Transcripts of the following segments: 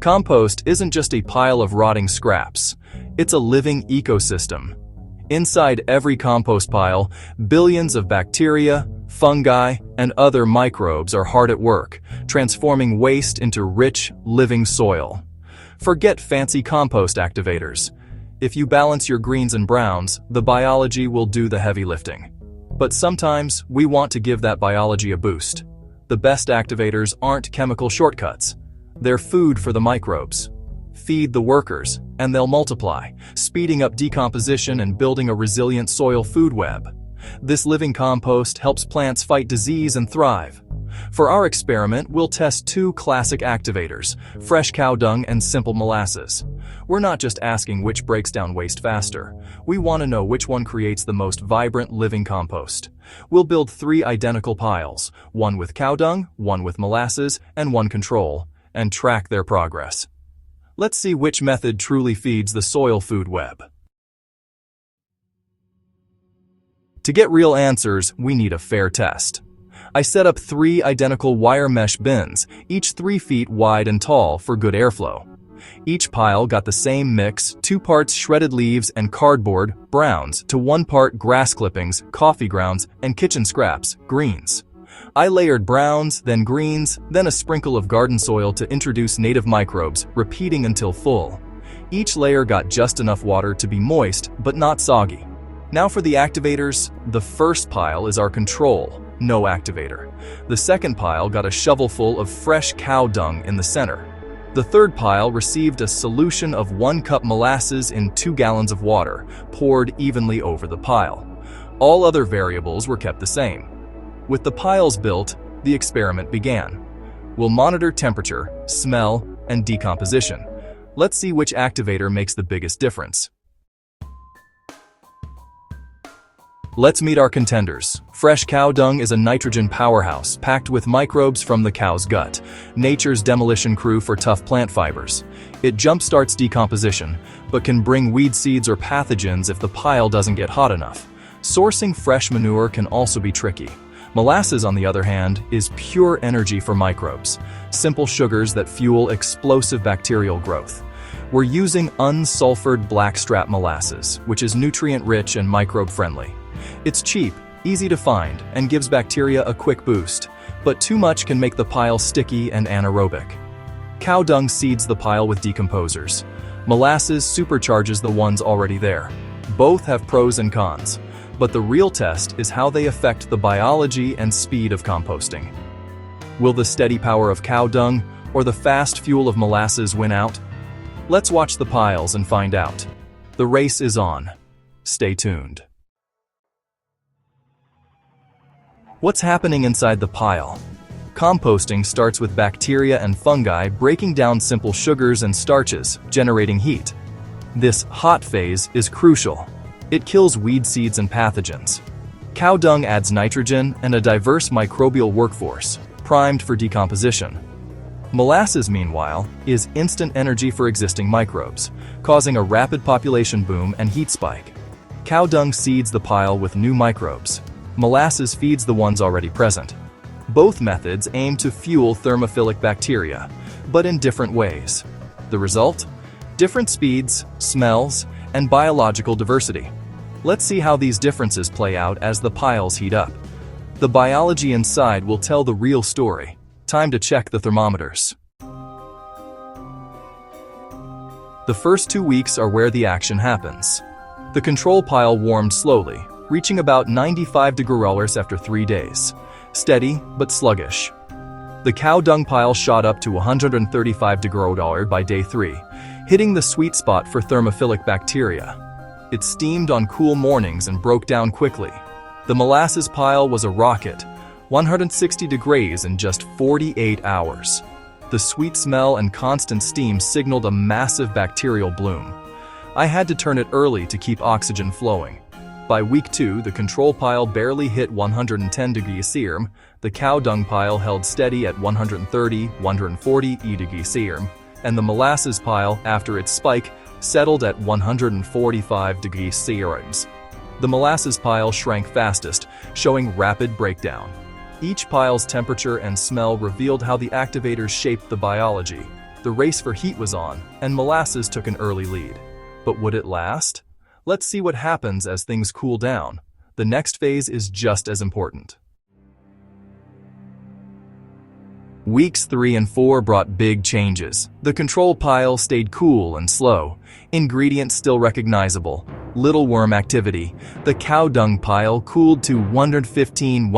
Compost isn't just a pile of rotting scraps. It's a living ecosystem. Inside every compost pile, billions of bacteria, fungi, and other microbes are hard at work, transforming waste into rich, living soil. Forget fancy compost activators. If you balance your greens and browns, the biology will do the heavy lifting. But sometimes we want to give that biology a boost. The best activators aren't chemical shortcuts. They're food for the microbes. Feed the workers, and they'll multiply, speeding up decomposition and building a resilient soil food web. This living compost helps plants fight disease and thrive. For our experiment, we'll test two classic activators, fresh cow dung and simple molasses. We're not just asking which breaks down waste faster. We want to know which one creates the most vibrant living compost. We'll build 3 identical piles, one with cow dung, one with molasses, and one control, and track their progress. Let's see which method truly feeds the soil food web. To get real answers, we need a fair test. I set up 3 identical wire mesh bins, each 3 feet wide and tall for good airflow. Each pile got the same mix, 2 parts shredded leaves and cardboard, browns, to 1 part grass clippings, coffee grounds, and kitchen scraps, greens. I layered browns, then greens, then a sprinkle of garden soil to introduce native microbes, repeating until full. Each layer got just enough water to be moist, but not soggy. Now for the activators, the first pile is our control, no activator. The second pile got a shovelful of fresh cow dung in the center. The third pile received a solution of 1 cup molasses in 2 gallons of water, poured evenly over the pile. All other variables were kept the same. With the piles built, the experiment began. We'll monitor temperature, smell, and decomposition. Let's see which activator makes the biggest difference. Let's meet our contenders. Fresh cow dung is a nitrogen powerhouse packed with microbes from the cow's gut, nature's demolition crew for tough plant fibers. It jumpstarts decomposition, but can bring weed seeds or pathogens if the pile doesn't get hot enough. Sourcing fresh manure can also be tricky. Molasses, on the other hand, is pure energy for microbes, simple sugars that fuel explosive bacterial growth. We're using unsulfured blackstrap molasses, which is nutrient-rich and microbe-friendly. It's cheap, easy to find, and gives bacteria a quick boost, but too much can make the pile sticky and anaerobic. Cow dung seeds the pile with decomposers. Molasses supercharges the ones already there. Both have pros and cons. But the real test is how they affect the biology and speed of composting. Will the steady power of cow dung or the fast fuel of molasses win out? Let's watch the piles and find out. The race is on. Stay tuned. What's happening inside the pile? Composting starts with bacteria and fungi breaking down simple sugars and starches, generating heat. This hot phase is crucial. It kills weed seeds and pathogens. Cow dung adds nitrogen and a diverse microbial workforce, primed for decomposition. Molasses, meanwhile, is instant energy for existing microbes, causing a rapid population boom and heat spike. Cow dung seeds the pile with new microbes. Molasses feeds the ones already present. Both methods aim to fuel thermophilic bacteria, but in different ways. The result? Different speeds, smells, and biological diversity. Let's see how these differences play out as the piles heat up. The biology inside will tell the real story. Time to check the thermometers. The first 2 weeks are where the action happens. The control pile warmed slowly, reaching about 95 degrees after 3 days. Steady, but sluggish. The cow dung pile shot up to 135 degrees by day 3, hitting the sweet spot for thermophilic bacteria. It steamed on cool mornings and broke down quickly. The molasses pile was a rocket, 160 degrees in just 48 hours. The sweet smell and constant steam signaled a massive bacterial bloom. I had to turn it early to keep oxygen flowing. By week 2, the control pile barely hit 110 degrees Celsius. The cow dung pile held steady at 130–140 degrees Celsius, and the molasses pile, after its spike, settled at 145 degrees Celsius. The molasses pile shrank fastest, showing rapid breakdown. Each pile's temperature and smell revealed how the activators shaped the biology. The race for heat was on, and molasses took an early lead. But would it last? Let's see what happens as things cool down. The next phase is just as important. Weeks 3 and 4 brought big changes. The control pile stayed cool and slow. Ingredients still recognizable. Little worm activity. The cow dung pile cooled to 115–120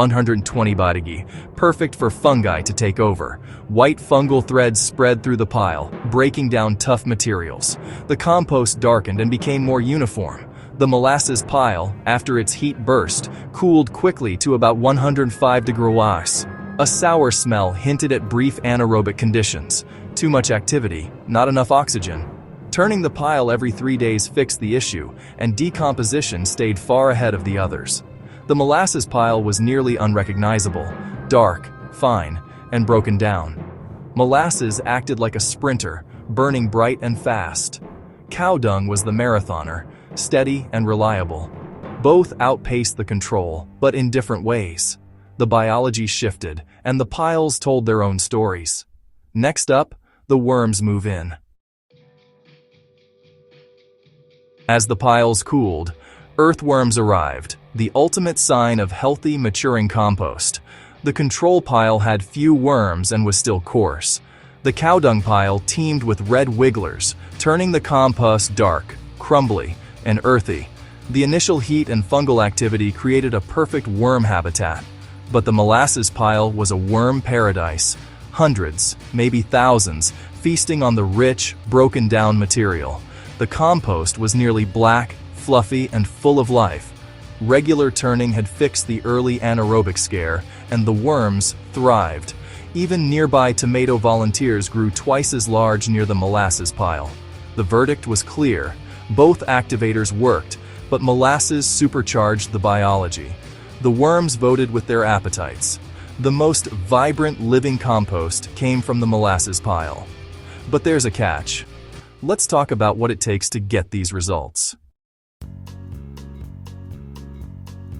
baudigi, perfect for fungi to take over. White fungal threads spread through the pile, breaking down tough materials. The compost darkened and became more uniform. The molasses pile, after its heat burst, cooled quickly to about 105 degrees. A sour smell hinted at brief anaerobic conditions. Too much activity, not enough oxygen. Turning the pile every 3 days fixed the issue, and decomposition stayed far ahead of the others. The molasses pile was nearly unrecognizable, dark, fine, and broken down. Molasses acted like a sprinter, burning bright and fast. Cow dung was the marathoner, steady and reliable. Both outpaced the control, but in different ways. The biology shifted, and the piles told their own stories. Next up, the worms move in. As the piles cooled, earthworms arrived, the ultimate sign of healthy, maturing compost. The control pile had few worms and was still coarse. The cow dung pile teemed with red wigglers, turning the compost dark, crumbly, and earthy. The initial heat and fungal activity created a perfect worm habitat. But the molasses pile was a worm paradise. Hundreds, maybe thousands, feasting on the rich, broken-down material. The compost was nearly black, fluffy, and full of life. Regular turning had fixed the early anaerobic scare, and the worms thrived. Even nearby tomato volunteers grew twice as large near the molasses pile. The verdict was clear. Both activators worked, but molasses supercharged the biology. The worms voted with their appetites. The most vibrant living compost came from the molasses pile. But there's a catch. Let's talk about what it takes to get these results.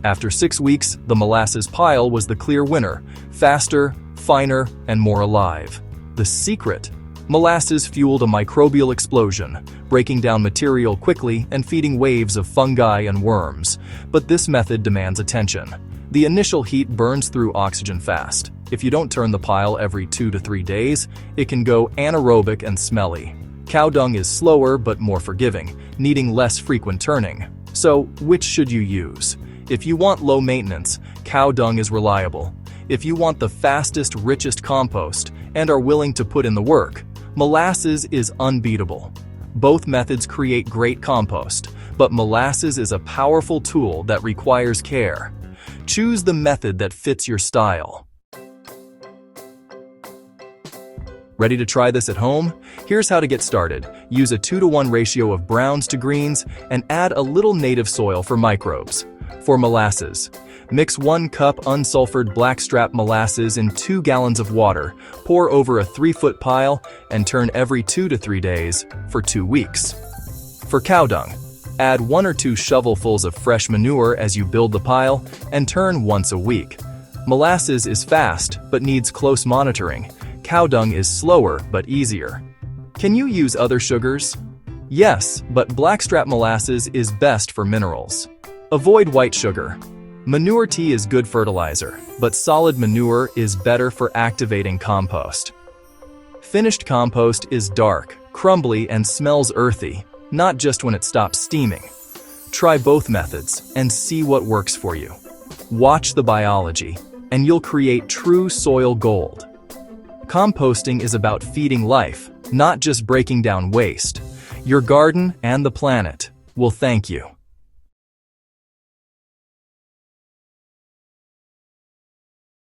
After 6 weeks, the molasses pile was the clear winner, faster, finer, and more alive. The secret? Molasses fueled a microbial explosion, breaking down material quickly and feeding waves of fungi and worms. But this method demands attention. The initial heat burns through oxygen fast. If you don't turn the pile every 2 to 3 days, it can go anaerobic and smelly. Cow dung is slower but more forgiving, needing less frequent turning. So, which should you use? If you want low maintenance, cow dung is reliable. If you want the fastest, richest compost and are willing to put in the work, molasses is unbeatable. Both methods create great compost, but molasses is a powerful tool that requires care. Choose the method that fits your style. Ready to try this at home? Here's how to get started. Use a 2:1 ratio of browns to greens and add a little native soil for microbes. For molasses, mix 1 cup unsulfured blackstrap molasses in 2 gallons of water, pour over a 3-foot pile, and turn every 2 to 3 days for 2 weeks. For cow dung, add 1 or 2 shovelfuls of fresh manure as you build the pile, and turn once a week. Molasses is fast, but needs close monitoring. Cow dung is slower, but easier. Can you use other sugars? Yes, but blackstrap molasses is best for minerals. Avoid white sugar. Manure tea is good fertilizer, but solid manure is better for activating compost. Finished compost is dark, crumbly, and smells earthy, not just when it stops steaming. Try both methods and see what works for you. Watch the biology, and you'll create true soil gold. Composting is about feeding life, not just breaking down waste. Your garden and the planet will thank you.